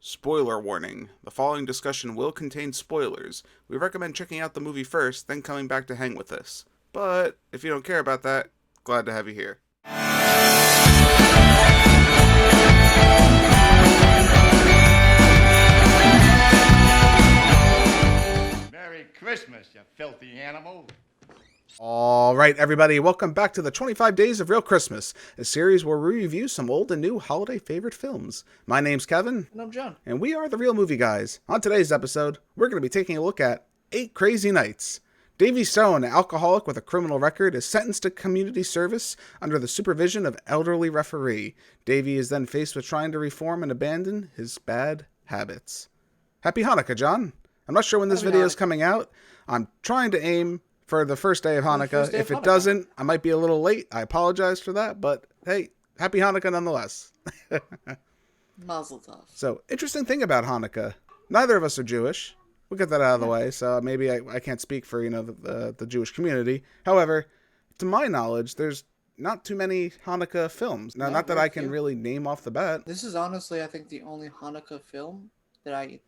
Spoiler warning. The following discussion will contain spoilers. We recommend checking out the movie first, then coming back to hang with us. But if you don't care about that, glad to have you here. Merry Christmas, you filthy animal. All right, everybody, welcome back to the 25 Days of Real Christmas, a series where we review some old and new holiday favorite films. My name's Kevin. And I'm John. And we are the Real Movie Guys. On today's episode, we're going to be taking a look at 8 Crazy Nights. Davey Stone, an alcoholic with a criminal record, is sentenced to community service under the supervision of elderly referee. Davey is then faced with trying to reform and abandon his bad habits. Happy Hanukkah, John. I'm not sure when this video is coming out. I'm trying to aim for the first day of Hanukkah. If it doesn't, I might be a little late. I apologize for that, but hey, happy Hanukkah nonetheless. Mazel tov. So, interesting thing about Hanukkah, neither of us are Jewish. We'll get that out of the way, so maybe I can't speak for, the Jewish community. However, to my knowledge, there's not too many Hanukkah films. Now, not that I can really name off the bat. This is honestly, I think, the only Hanukkah film that I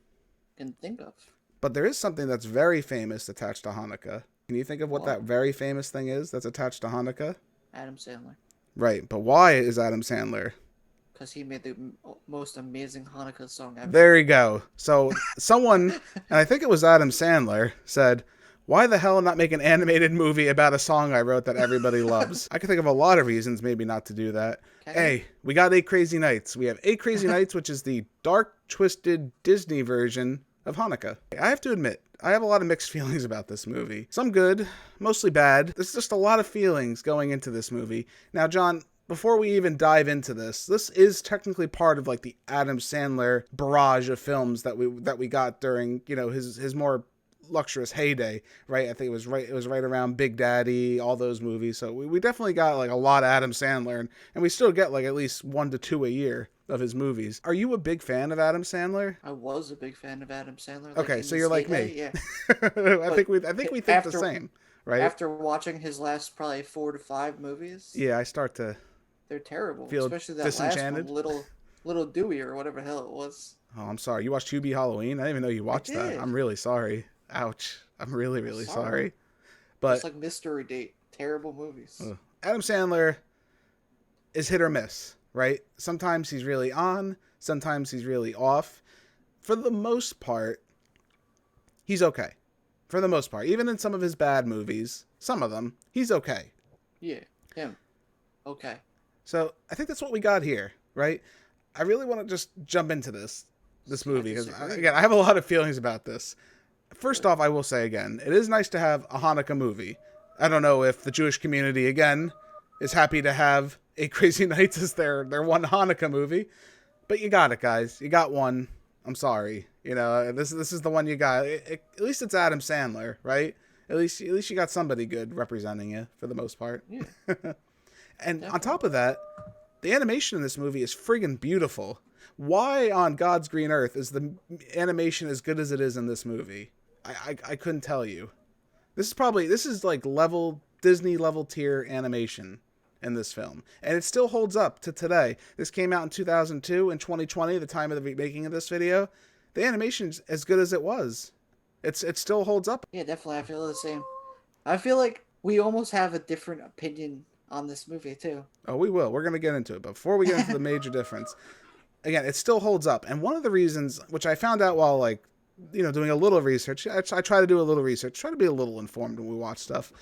can think of. But there is something that's very famous attached to Hanukkah. Can you think of what that very famous thing is that's attached to Hanukkah? Adam Sandler. Right, but why is Adam Sandler? Because he made the most amazing Hanukkah song ever. There you go. So someone, and I think it was Adam Sandler, said, why the hell not make an animated movie about a song I wrote that everybody loves? I can think of a lot of reasons maybe not to do that. Okay. Hey, we got 8 Crazy Nights. We have 8 Crazy Nights, which is the dark, twisted Disney version of Hanukkah. I have to admit, I have a lot of mixed feelings about this movie. Some good, mostly bad. There's just a lot of feelings going into this movie. Now, John, before we even dive into this is technically part of like the Adam Sandler barrage of films that we got during, his more luxurious heyday, right? I think it was right around Big Daddy, all those movies. So we definitely got like a lot of Adam Sandler, and we still get like at least 1 to 2 a year of his movies. Are you a big fan of Adam Sandler? I was a big fan of Adam Sandler. Okay, so you're like me. Yeah. I think we think the same, right? After watching his last probably 4 to 5 movies. Yeah, I start to. They're terrible, feel especially that disenchanted. last one, Little Dewey or whatever the hell it was. Oh, I'm sorry. You watched Hubie Halloween? I didn't even know you watched that. I'm really sorry. Ouch. I'm really, really sorry. But it's like Mystery Date. Terrible movies. Adam Sandler is hit or miss, right? Sometimes he's really on. Sometimes he's really off. For the most part, he's okay. For the most part. Even in some of his bad movies, some of them, he's okay. Yeah, him. Okay. So I think that's what we got here, right? I really want to just jump into this movie because, again, I have a lot of feelings about this. First off, I will say again, it is nice to have a Hanukkah movie. I don't know if the Jewish community, again, is happy to have 8 Crazy Nights as their one Hanukkah movie, but you got it, guys. You got one. I'm sorry. This is the one you got. At least it's Adam Sandler, right? At least you got somebody good representing you for the most part. Yeah. And on top of that, the animation in this movie is friggin' beautiful. Why on God's green earth is the animation as good as it is in this movie? I couldn't tell you. This is like Disney level tier animation in this film. And it still holds up to today. This came out in 2002 and 2020, the time of the making of this video. The animation's as good as it was. It still holds up. Yeah, definitely. I feel the same. I feel like we almost have a different opinion on this movie too. Oh, we will. We're going to get into it. But before we get into the major difference, again, it still holds up. And one of the reasons, which I found out while doing a little research, I try to do a little research, try to be a little informed when we watch stuff.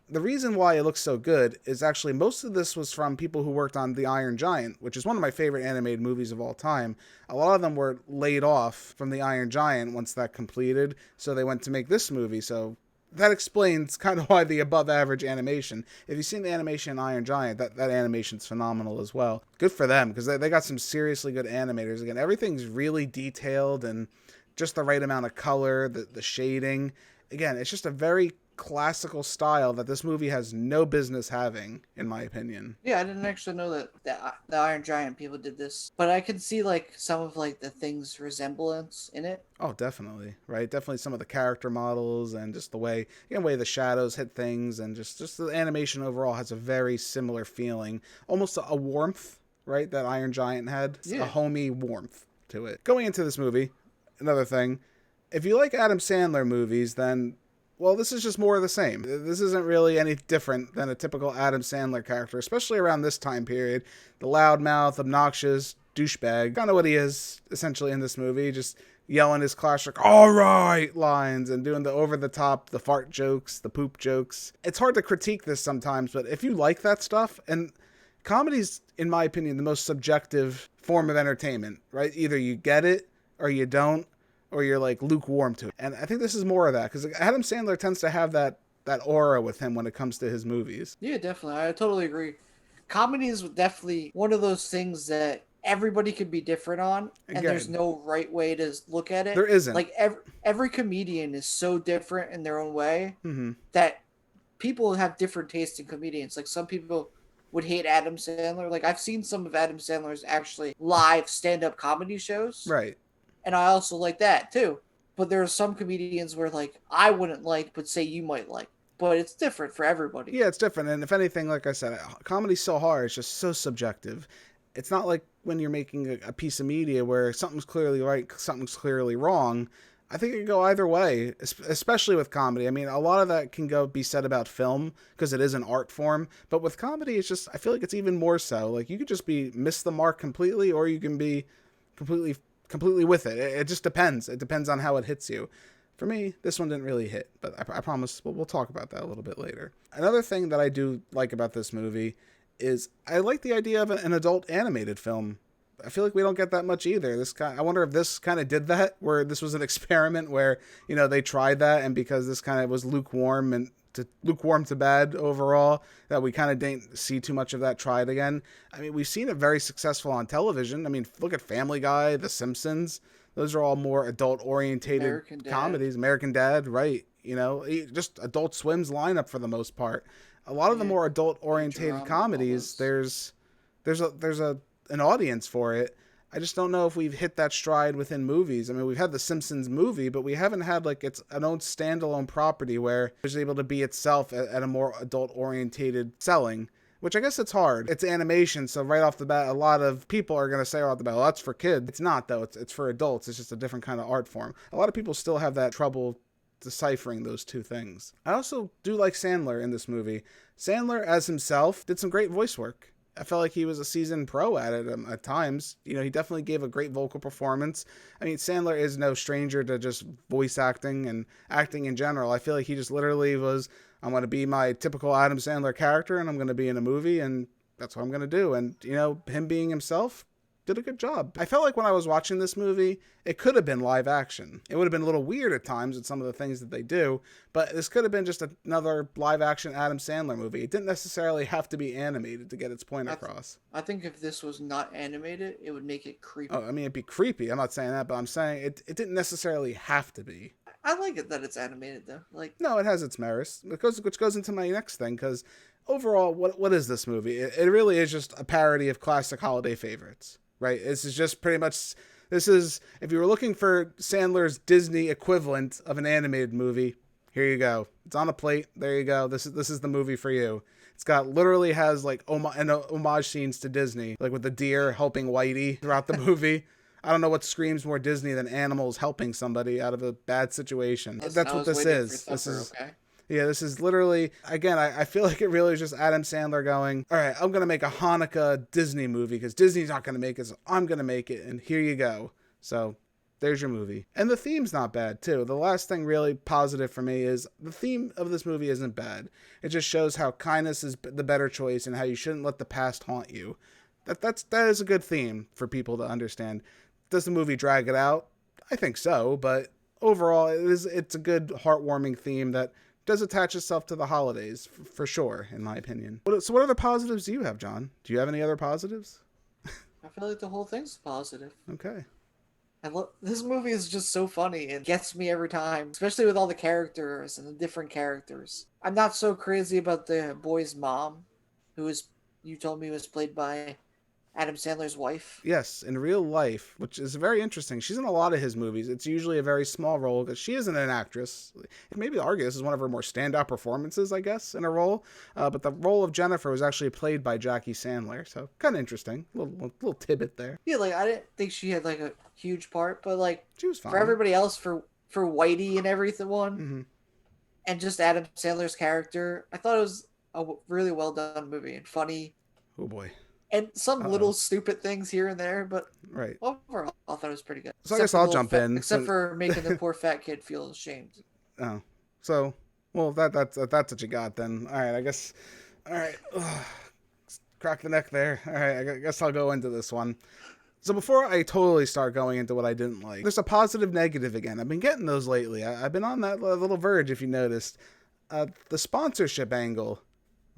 The reason why it looks so good is actually most of this was from people who worked on The Iron Giant, which is one of my favorite animated movies of all time. A lot of them were laid off from The Iron Giant once that completed, so they went to make this movie. So that explains kind of why the above average animation. If you've seen the animation in Iron Giant, that animation's phenomenal as well. Good for them, because they got some seriously good animators. Again, everything's really detailed and just the right amount of color, the shading. Again, it's just a very classical style that this movie has no business having, in my opinion. Yeah, I didn't actually know that the Iron Giant people did this, but I can see like some of like the things resemblance in it. Oh, definitely, right? Definitely some of the character models and just the way the shadows hit things, and just the animation overall has a very similar feeling, almost a warmth, right? That Iron Giant had, a homey warmth. to it. Going into this movie, another thing, if you like Adam Sandler movies, then, well, this is just more of the same. This isn't really any different than a typical Adam Sandler character, especially around this time period. The loudmouth, obnoxious douchebag, kind of what he is essentially in this movie, just yelling his classic "all right" lines and doing the over-the-top, the fart jokes, the poop jokes. It's hard to critique this sometimes, but if you like that stuff, and comedy's, in my opinion, the most subjective form of entertainment, right? Either you get it or you don't, or you're like lukewarm to it. And I think this is more of that, because Adam Sandler tends to have that aura with him when it comes to his movies. Yeah, definitely. I totally agree. Comedy is definitely one of those things that everybody could be different on, and Again, there's no right way to look at it. There isn't. Like every comedian is so different in their own way Mm-hmm. that people have different tastes in comedians. Like some people would hate Adam Sandler. Like I've seen some of Adam Sandler's actually live stand-up comedy shows. Right. And I also like that too. But there are some comedians where like I wouldn't like, but say you might like. But it's different for everybody. Yeah, it's different. And if anything, like I said, comedy's so hard. It's just so subjective. It's not like when you're making a piece of media where something's clearly right, something's clearly wrong. I think it can go either way, especially with comedy. I mean, a lot of that can be said about film because it is an art form. But with comedy, it's just, I feel like it's even more so. Like you could just miss the mark completely, or you can be completely with it. It just depends. It depends on how it hits you. For me, this one didn't really hit, but I promise we'll talk about that a little bit later. Another thing that I do like about this movie is I like the idea of an adult animated film. I feel like we don't get that much either. I wonder if this kind of did that, where this was an experiment where, they tried that, and because this kind of was lukewarm to bad overall, that we kind of didn't see too much of that tried again. I mean, we've seen it very successful on television. I mean, look at Family Guy, The Simpsons. Those are all more adult-orientated comedies. American Dad, right. Just Adult Swim's lineup for the most part. A lot of the more adult-orientated comedies, there's an audience for it. I just don't know if we've hit that stride within movies. I mean, we've had the Simpsons movie, but we haven't had like its an own standalone property where it's able to be itself at a more adult-orientated selling. Which I guess it's hard. It's animation, so right off the bat, a lot of people are going to say off the bat, well, that's for kids. It's not, though. It's for adults. It's just a different kind of art form. A lot of people still have that trouble deciphering those two things. I also do like Sandler in this movie. Sandler, as himself, did some great voice work. I felt like he was a seasoned pro at it at times. He definitely gave a great vocal performance. I mean, Sandler is no stranger to just voice acting and acting in general. I feel like he just literally was, I'm going to be my typical Adam Sandler character, and I'm going to be in a movie, and that's what I'm going to do. And, him being himself did a good job. I felt like when I was watching this movie, it could have been live action. It would have been a little weird at times with some of the things that they do, but this could have been just another live action Adam Sandler movie. It didn't necessarily have to be animated to get its point across. I think if this was not animated, it would make it creepy. Oh, I mean, it'd be creepy. I'm not saying that, but I'm saying it didn't necessarily have to be. I like it that it's animated, though. No, it has its merits, which goes into my next thing, because overall, what is this movie? It really is just a parody of classic holiday favorites, right? This is just pretty much, if you were looking for Sandler's Disney equivalent of an animated movie, here you go. It's on a plate. There you go. This is the movie for you. It's literally has like homage scenes to Disney, like with the deer helping Whitey throughout the movie. I don't know what screams more Disney than animals helping somebody out of a bad situation. That's what this is. This is literally, again, I feel like it really is just Adam Sandler going, all right, I'm going to make a Hanukkah Disney movie because Disney's not going to make it, so I'm going to make it, and here you go. So there's your movie. And the theme's not bad, too. The last thing really positive for me is the theme of this movie isn't bad. It just shows how kindness is the better choice and how you shouldn't let the past haunt you. That is a good theme for people to understand. Does the movie drag it out? I think so, but overall, it's a good, heartwarming theme that does attach itself to the holidays, for sure, in my opinion. So what other positives do you have, John? Do you have any other positives? I feel like the whole thing's positive. Okay. This movie is just so funny and gets me every time, especially with all the characters and the different characters. I'm not so crazy about the boy's mom, you told me was played by Adam Sandler's wife. Yes, in real life, which is very interesting. She's in a lot of his movies. It's usually a very small role because she isn't an actress. Maybe argue this is one of her more standout performances, I guess, in a role. But the role of Jennifer was actually played by Jackie Sandler, so kind of interesting. Little tidbit there. Yeah, like I didn't think she had like a huge part, but like She was fine. for everybody else, for Whitey and everything, Mm-hmm. and just Adam Sandler's character, I thought it was a really well done movie and funny. Oh boy. And some little stupid things here and there, but right. overall, I thought it was pretty good. So I guess I'll jump in. Except for making the poor fat kid feel ashamed. Oh, so well that's what you got then. All right, I guess. All right, crack the neck there. All right, I guess I'll go into this one. So before I totally start going into what I didn't like, there's a positive negative again. I've been getting those lately. I've been on that little verge, if you noticed. The sponsorship angle.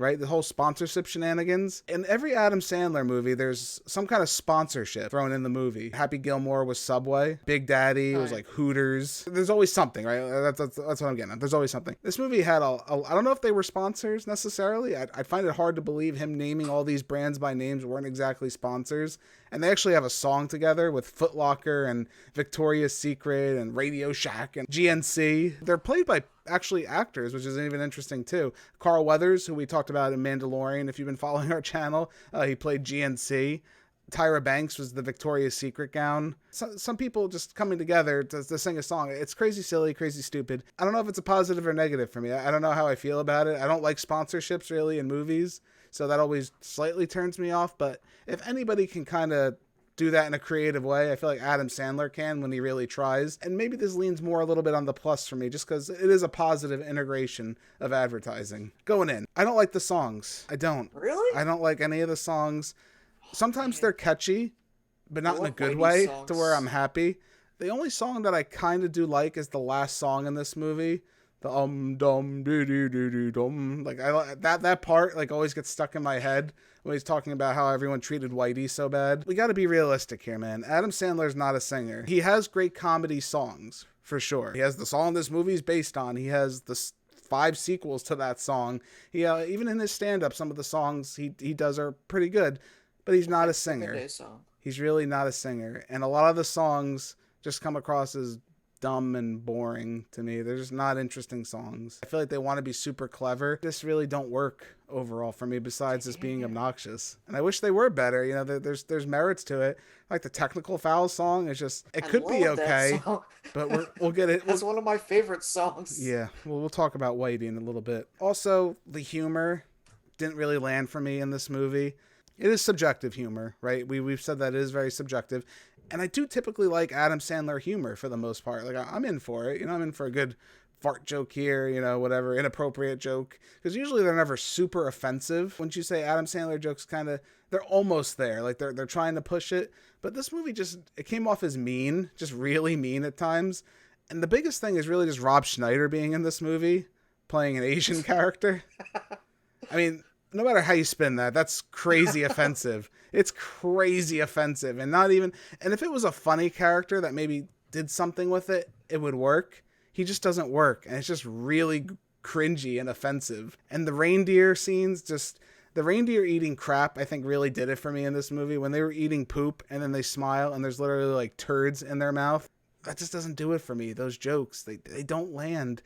Right? The whole sponsorship shenanigans. In every Adam Sandler movie, there's some kind of sponsorship thrown in the movie. Happy Gilmore was Subway. Big Daddy was like Hooters. There's always something, right? That's what I'm getting at. There's always something. This movie had I don't know if they were sponsors necessarily. I find it hard to believe him naming all these brands by names weren't exactly sponsors. And they actually have a song together with Foot Locker and Victoria's Secret and Radio Shack and GNC. They're played by actually actors, which is even interesting too. Carl Weathers, who we talked about in Mandalorian, if you've been following our channel, he played GNC. Tyra Banks was the Victoria's Secret gown. Some people just coming together to sing a song. It's crazy silly, crazy stupid. I don't know if it's a positive or negative for me. I don't know how I feel about it. I don't like sponsorships really in movies, so that always slightly turns me off. But if anybody can kind of do that in a creative way, I feel like Adam Sandler can when he really tries. And maybe this leans more a little bit on the plus for me, just because it is a positive integration of advertising. Going in, I don't like the songs. I don't. Really? I don't like any of the songs. Sometimes they're catchy, but not in a good way to where I'm happy. The only song that I kind of do like is the last song in this movie. The dum doo doo doo doo dum. Like that part like always gets stuck in my head when he's talking about how everyone treated Whitey so bad. We got to be realistic here, man. Adam Sandler's not a singer. He has great comedy songs for sure. He has the song this movie's based on. He has the 5 sequels to that song. He even in his stand-up, some of the songs he does are pretty good, but he's not a singer. He's really not a singer, and a lot of the songs just come across as dumb and boring to me. They're just not interesting songs. I feel like they want to be super clever. Just really don't work overall for me, besides just being obnoxious. And I wish they were better. You know, there's merits to it. Like the Technical Foul song is just, it could be okay, but we'll get it. That's one of my favorite songs. Yeah, we'll talk about Whitey in a little bit. Also, the humor didn't really land for me in this movie. It is subjective humor, right? We've said that it is very subjective. And I do typically like Adam Sandler humor for the most part. Like, I'm in for it. You know, I'm in for a good fart joke here, you know, whatever, inappropriate joke. Because usually they're never super offensive. Once you say Adam Sandler jokes, kind of, they're almost there. Like, they're trying to push it. But this movie it came off as mean, just really mean at times. And the biggest thing is really just Rob Schneider being in this movie, playing an Asian character. I mean, no matter how you spin that, that's crazy offensive. It's crazy offensive. And if it was a funny character that maybe did something with it, it would work. He just doesn't work. And it's just really cringy and offensive. And the reindeer scenes, the reindeer eating crap, I think really did it for me in this movie. When they were eating poop and then they smile and there's literally like turds in their mouth. That just doesn't do it for me. Those jokes, they don't land.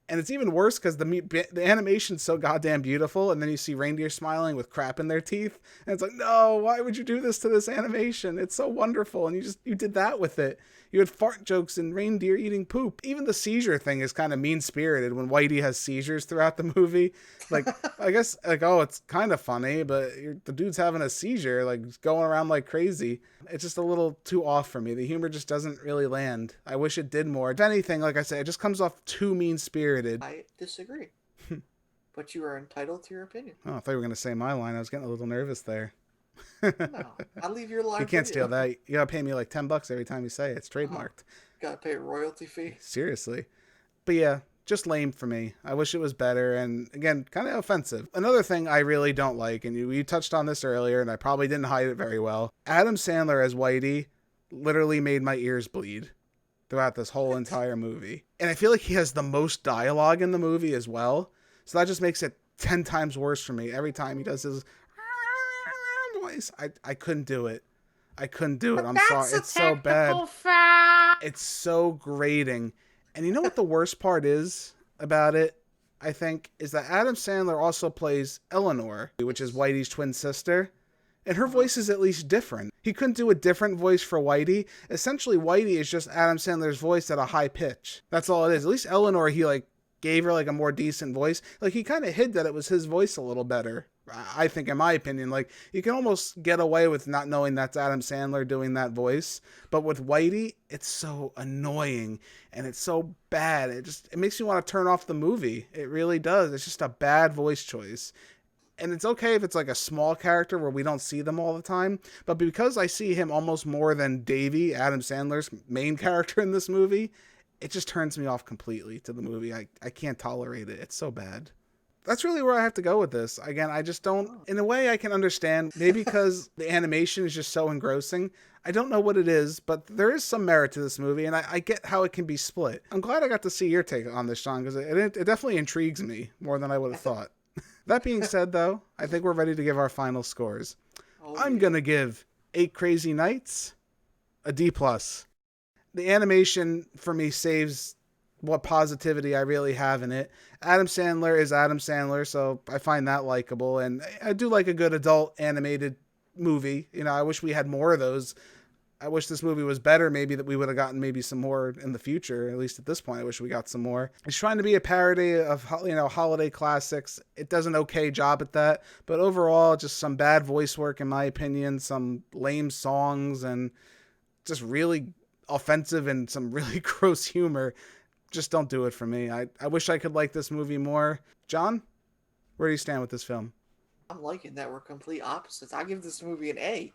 And it's even worse because the animation's so goddamn beautiful, and then you see reindeer smiling with crap in their teeth, and it's like, no, why would you do this to this animation? It's so wonderful, and you did that with it. You had fart jokes and reindeer eating poop. Even the seizure thing is kind of mean-spirited when Whitey has seizures throughout the movie. Like, I guess, like, oh, it's kind of funny, but the dude's having a seizure, like, going around like crazy. It's just a little too off for me. The humor just doesn't really land. I wish it did more. If anything, like I said, it just comes off too mean-spirited. I disagree. But you are entitled to your opinion. Oh, I thought you were going to say my line. I was getting a little nervous there. No, I'll leave your line. You can't steal that. You gotta pay me like $10 every time you say it. It's trademarked. Gotta pay a royalty fee. Seriously. But yeah, just lame for me. I wish it was better, and again, kind of offensive. Another thing I really don't like, and you touched on this earlier, and I probably didn't hide it very well. Adam Sandler as Whitey literally made my ears bleed throughout this whole entire movie. And I feel like he has the most dialogue in the movie as well. So that just makes it 10 times worse for me every time he does his... Guys, I couldn't do it. I couldn't do it. I'm sorry. It's so bad. It's so grating. And you know what the worst part is about it, I think, is that Adam Sandler also plays Eleanor, which is Whitey's twin sister. And her voice is at least different. He couldn't do a different voice for Whitey. Essentially, Whitey is just Adam Sandler's voice at a high pitch. That's all it is. At least Eleanor, he like gave her like a more decent voice. Like he kind of hid that it was his voice a little better. I think, in my opinion, like you can almost get away with not knowing that's Adam Sandler doing that voice. But with Whitey, it's so annoying and it's so bad. It makes me want to turn off the movie. It really does. It's just a bad voice choice. And it's okay if it's like a small character where we don't see them all the time. But because I see him almost more than Davey, Adam Sandler's main character in this movie, it just turns me off completely to the movie. I can't tolerate it. It's so bad. That's really where I have to go with this. Again, I just don't... In a way, I can understand. Maybe because the animation is just so engrossing. I don't know what it is, but there is some merit to this movie, and I get how it can be split. I'm glad I got to see your take on this, Sean, because it definitely intrigues me more than I would have thought. That being said, though, I think we're ready to give our final scores. I'm going to give 8 Crazy Nights a D+. The animation, for me, saves what positivity I really have in it. Adam Sandler is Adam Sandler, so I find that likable. And I do like a good adult animated movie. You know, I wish we had more of those. I wish this movie was better, maybe that we would have gotten maybe some more in the future. At least at this point, I wish we got some more. It's trying to be a parody of, you know, holiday classics. It does an okay job at that. But overall, just some bad voice work, in my opinion, some lame songs, and just really offensive and some really gross humor. Just don't do it for me. I wish I could like this movie more. John, where do you stand with this film? I'm liking that we're complete opposites. I give this movie an A.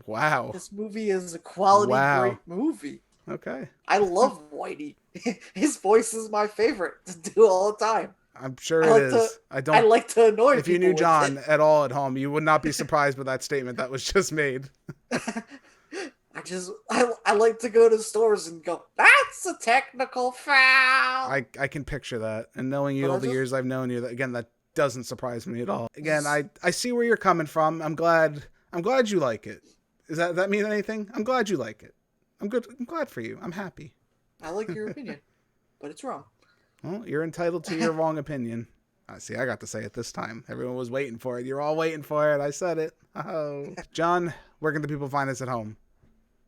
Wow. This movie is a quality great movie. Okay. I love Whitey. His voice is my favorite to do all the time. I'm sure it is. I like to annoy people. If you knew John at all at home, you would not be surprised with that statement that was just made. I like to go to stores and go, that's a technical foul. I can picture that. And knowing you all the years I've known you, that doesn't surprise me at all. Again, I see where you're coming from. I'm glad you like it. Does that mean anything? I'm glad you like it. I'm glad for you. I'm happy. I like your opinion, but it's wrong. Well, you're entitled to your wrong opinion. I got to say it this time. Everyone was waiting for it. You're all waiting for it. I said it. Oh, John, where can the people find us at home?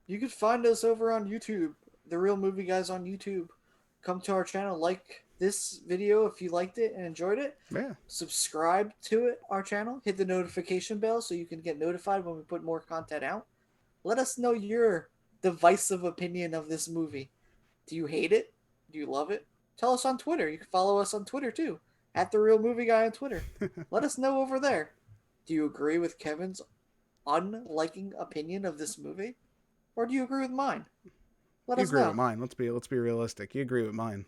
You can find us over on YouTube. The Real Movie Guys on YouTube. Come to our channel. Like this video if you liked it and enjoyed it. Yeah. Subscribe to it, our channel. Hit the notification bell so you can get notified when we put more content out. Let us know your divisive opinion of this movie. Do you hate it? Do you love it? Tell us on Twitter. You can follow us on Twitter too. At The Real Movie Guy on Twitter. Let us know over there. Do you agree with Kevin's unliking opinion of this movie? Or do you agree with mine? Let us know. You agree with mine. Let's be realistic. You agree with mine.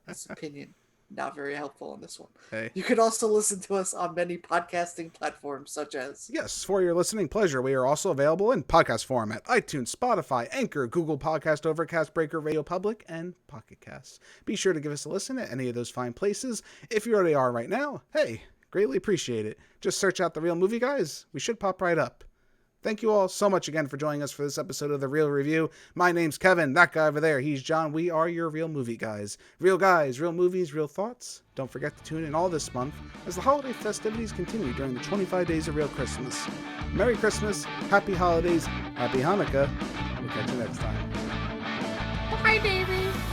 This opinion, not very helpful on this one. Hey. You can also listen to us on many podcasting platforms such as... Yes, for your listening pleasure, we are also available in podcast form at iTunes, Spotify, Anchor, Google Podcast, Overcast, Breaker, Radio Public, and Pocket Casts. Be sure to give us a listen at any of those fine places. If you already are right now, hey, greatly appreciate it. Just search out The Real Movie Guys. We should pop right up. Thank you all so much again for joining us for this episode of The Real Review. My name's Kevin. That guy over there, he's John. We are your Real Movie Guys. Real guys, real movies, real thoughts. Don't forget to tune in all this month as the holiday festivities continue during the 25 Days of Real Christmas. Merry Christmas, Happy Holidays, Happy Hanukkah. We'll catch you next time. Bye, Davey.